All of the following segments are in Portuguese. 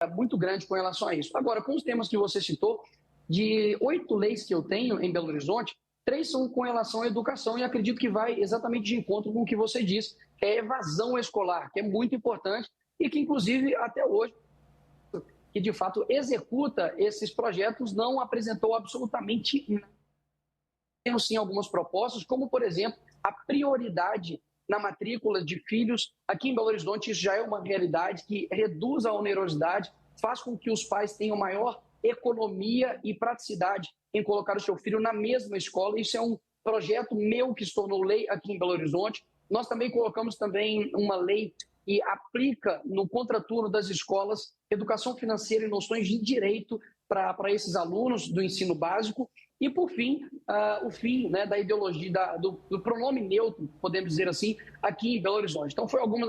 muito grande com relação a isso. Agora, com os temas que você citou, de 8 leis que eu tenho em Belo Horizonte, 3 são com relação à educação e acredito que vai exatamente de encontro com o que você disse, que é a evasão escolar, que é muito importante e que, inclusive, até hoje, que de fato executa esses projetos, não apresentou absolutamente nada. Temos sim algumas propostas, como, por exemplo, a prioridade na matrícula de filhos. Aqui em Belo Horizonte, isso já é uma realidade que reduz a onerosidade, faz com que os pais tenham maior economia e praticidade em colocar o seu filho na mesma escola. Isso é um projeto meu que se tornou lei aqui em Belo Horizonte. Nós também colocamos uma lei que aplica no contraturno das escolas educação financeira e noções de direito para esses alunos do ensino básico. E, por fim, o fim, né, da ideologia do pronome neutro, podemos dizer assim, aqui em Belo Horizonte. Então, foi algumas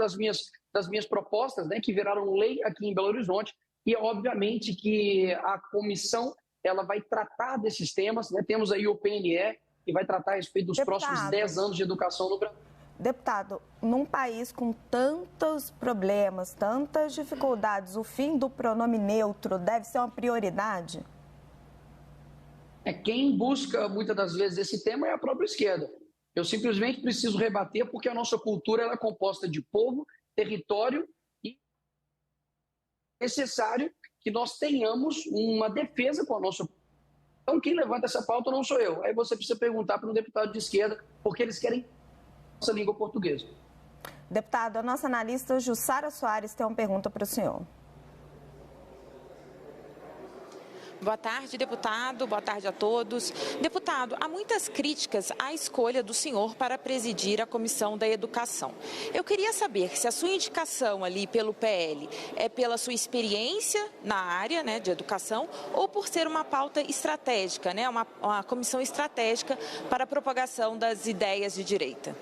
das minhas propostas, né, que viraram lei aqui em Belo Horizonte. E, obviamente, que a comissão ela vai tratar desses temas. Né? Temos aí o PNE, que vai tratar a respeito dos próximos 10 anos de educação no Brasil. Deputado, num país com tantos problemas, tantas dificuldades, o fim do pronome neutro deve ser uma prioridade? Quem busca, muitas das vezes, esse tema é a própria esquerda. Eu simplesmente preciso rebater porque a nossa cultura ela é composta de povo, território e é necessário que nós tenhamos uma defesa com a nossa cultura. Então, quem levanta essa pauta não sou eu. Aí você precisa perguntar para um deputado de esquerda porque eles querem nossa língua portuguesa. Deputado, a nossa analista Jussara Soares tem uma pergunta para o senhor. Boa tarde, deputado. Boa tarde a todos. Deputado, há muitas críticas à escolha do senhor para presidir a Comissão da Educação. Eu queria saber se a sua indicação ali pelo PL é pela sua experiência na área, né, de educação ou por ser uma pauta estratégica, né, uma comissão estratégica para a propagação das ideias de direita.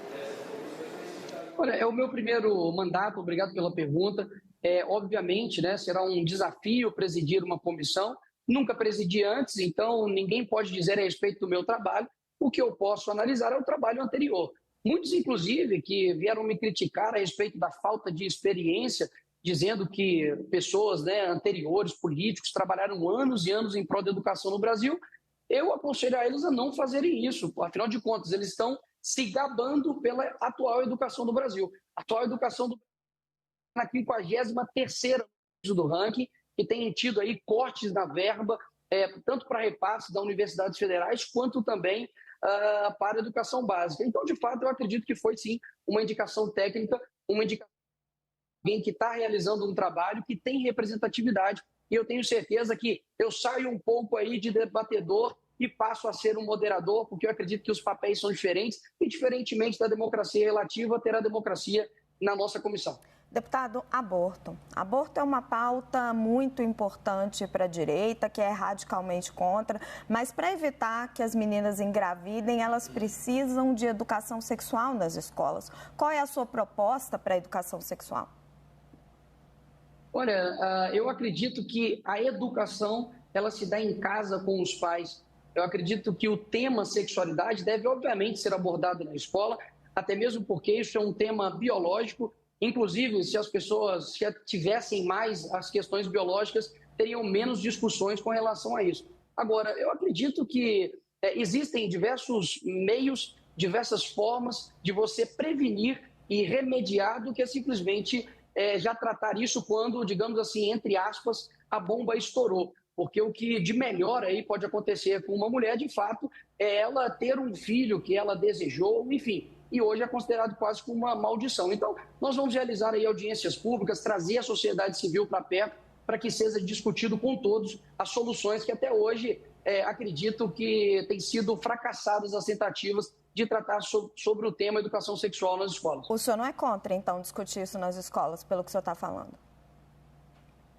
Olha, é o meu primeiro mandato, obrigado pela pergunta. Obviamente, né, será um desafio presidir uma comissão. Nunca presidi antes, então ninguém pode dizer a respeito do meu trabalho. O que eu posso analisar é o trabalho anterior. Muitos, inclusive, que vieram me criticar a respeito da falta de experiência, dizendo que pessoas, né, anteriores, políticos, trabalharam anos e anos em prol da educação no Brasil. Eu aconselho a eles a não fazerem isso. Afinal de contas, eles estão se gabando pela atual educação do Brasil. A atual educação do Brasil na 53ª do ranking, que tem tido aí cortes na verba, tanto para repasses das universidades federais, quanto também para a educação básica. Então, de fato, eu acredito que foi, sim, uma indicação técnica, uma indicação de alguém que está realizando um trabalho que tem representatividade, e eu tenho certeza que eu saio um pouco aí de debatedor e passo a ser um moderador, porque eu acredito que os papéis são diferentes, e diferentemente da democracia relativa, terá democracia na nossa comissão. Deputado, aborto. Aborto é uma pauta muito importante para a direita, que é radicalmente contra, mas para evitar que as meninas engravidem, elas precisam de educação sexual nas escolas. Qual é a sua proposta para a educação sexual? Olha, eu acredito que a educação, ela se dá em casa com os pais. Eu acredito que o tema sexualidade deve, obviamente, ser abordado na escola, até mesmo porque isso é um tema biológico. Inclusive, se as pessoas tivessem mais as questões biológicas, teriam menos discussões com relação a isso. Agora, eu acredito que existem diversos meios, diversas formas de você prevenir e remediar do que simplesmente já tratar isso quando, digamos assim, entre aspas, a bomba estourou. Porque o que de melhor aí pode acontecer com uma mulher, de fato, é ela ter um filho que ela desejou, enfim. E hoje é considerado quase como uma maldição. Então, nós vamos realizar aí audiências públicas, trazer a sociedade civil para perto, para que seja discutido com todos as soluções que até hoje acredito que têm sido fracassadas as tentativas de tratar sobre o tema educação sexual nas escolas. O senhor não é contra, então, discutir isso nas escolas, pelo que o senhor está falando?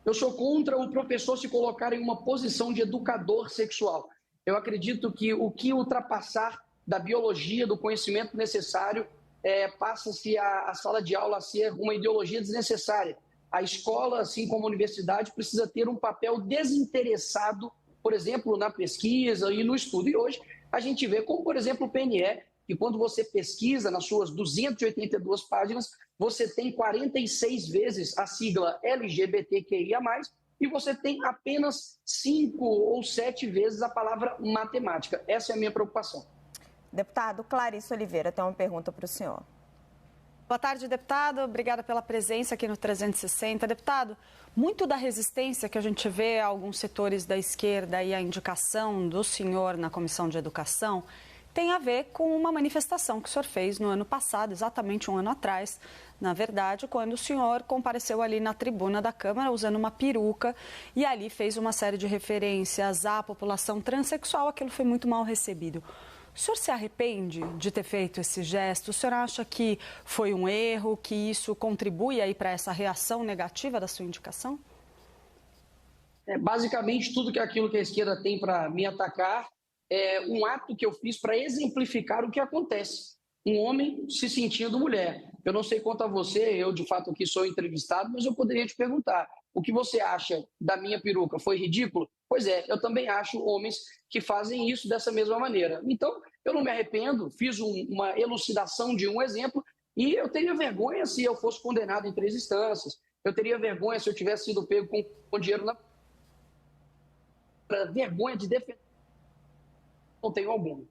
Eu sou contra o professor se colocar em uma posição de educador sexual. Eu acredito que o que ultrapassar da biologia, do conhecimento necessário, passa-se a sala de aula a ser uma ideologia desnecessária. A escola, assim como a universidade, precisa ter um papel desinteressado, por exemplo, na pesquisa e no estudo. E hoje a gente vê como, por exemplo, o PNE, que quando você pesquisa nas suas 282 páginas, você tem 46 vezes a sigla LGBTQIA+, e você tem apenas 5 ou 7 vezes a palavra matemática. Essa é a minha preocupação. Deputado Clarice Oliveira tem uma pergunta para o senhor. Boa tarde, deputado. Obrigada pela presença aqui no 360. Deputado, muito da resistência que a gente vê a alguns setores da esquerda e a indicação do senhor na Comissão de Educação tem a ver com uma manifestação que o senhor fez no ano passado, exatamente um ano atrás, na verdade, quando o senhor compareceu ali na tribuna da Câmara usando uma peruca e ali fez uma série de referências à população transexual. Aquilo foi muito mal recebido. O senhor se arrepende de ter feito esse gesto? O senhor acha que foi um erro, que isso contribui aí para essa reação negativa da sua indicação? Basicamente, tudo aquilo que a esquerda tem para me atacar é um ato que eu fiz para exemplificar o que acontece. Um homem se sentindo mulher. Eu não sei quanto a você, eu de fato aqui sou entrevistado, mas eu poderia te perguntar, o que você acha da minha peruca? Foi ridículo? Pois é, eu também acho homens que fazem isso dessa mesma maneira. Então, eu não me arrependo, fiz uma elucidação de um exemplo e eu teria vergonha se eu fosse condenado em 3 instâncias. Eu teria vergonha se eu tivesse sido pego com dinheiro na... Vergonha de defender. Não tenho alguma.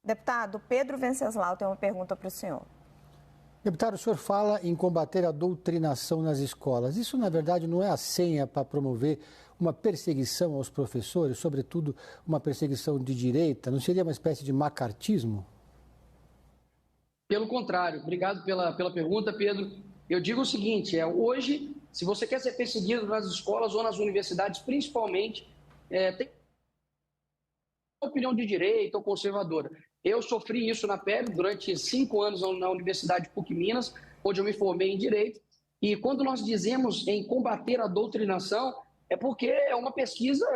Deputado Pedro Venceslau tem uma pergunta para o senhor. Deputado, o senhor fala em combater a doutrinação nas escolas. Isso, na verdade, não é a senha para promover uma perseguição aos professores, sobretudo uma perseguição de direita? Não seria uma espécie de macartismo? Pelo contrário. Obrigado pela pergunta, Pedro. Eu digo o seguinte, hoje, se você quer ser perseguido nas escolas ou nas universidades, principalmente, tem opinião de direita ou conservadora. Eu sofri isso na pele durante 5 anos na Universidade PUC-Minas, onde eu me formei em Direito. E quando nós dizemos em combater a doutrinação, é porque é uma pesquisa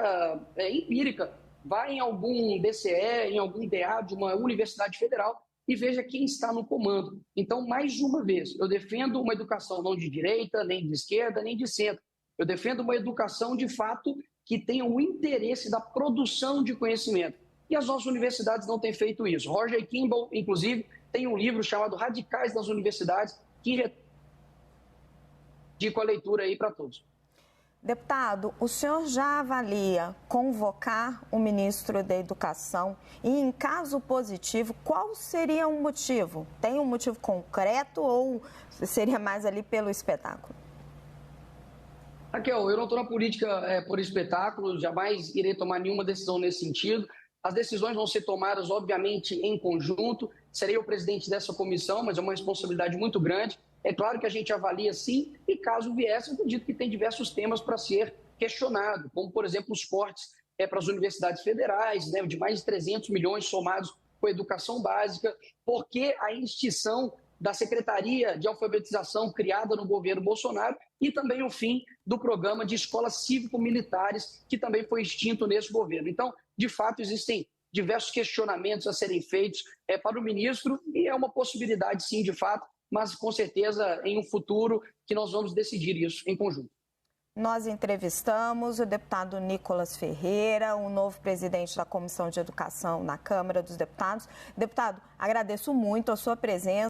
empírica. Vá em algum DCE, em algum DA de uma universidade federal e veja quem está no comando. Então, mais uma vez, eu defendo uma educação não de direita, nem de esquerda, nem de centro. Eu defendo uma educação, de fato, que tenha o interesse da produção de conhecimento. E as nossas universidades não têm feito isso. Roger Kimball, inclusive, tem um livro chamado Radicais das Universidades, que indico a leitura aí para todos. Deputado, o senhor já avalia convocar o ministro da Educação e, em caso positivo, qual seria o motivo? Tem um motivo concreto ou seria mais ali pelo espetáculo? Raquel, eu não estou na política por espetáculo, jamais irei tomar nenhuma decisão nesse sentido. As decisões vão ser tomadas, obviamente, em conjunto. Serei o presidente dessa comissão, mas é uma responsabilidade muito grande. É claro que a gente avalia sim, e caso viesse, eu acredito que tem diversos temas para ser questionado, como, por exemplo, os cortes para as universidades federais, né, de mais de 300 milhões somados com a educação básica, porque a extinção da Secretaria de Alfabetização criada no governo Bolsonaro e também o fim do programa de escolas cívico-militares, que também foi extinto nesse governo. Então, de fato, existem diversos questionamentos a serem feitos para o ministro e é uma possibilidade, sim, de fato, mas com certeza em um futuro que nós vamos decidir isso em conjunto. Nós entrevistamos o deputado Nicolas Ferreira, o novo presidente da Comissão de Educação na Câmara dos Deputados. Deputado, agradeço muito a sua presença.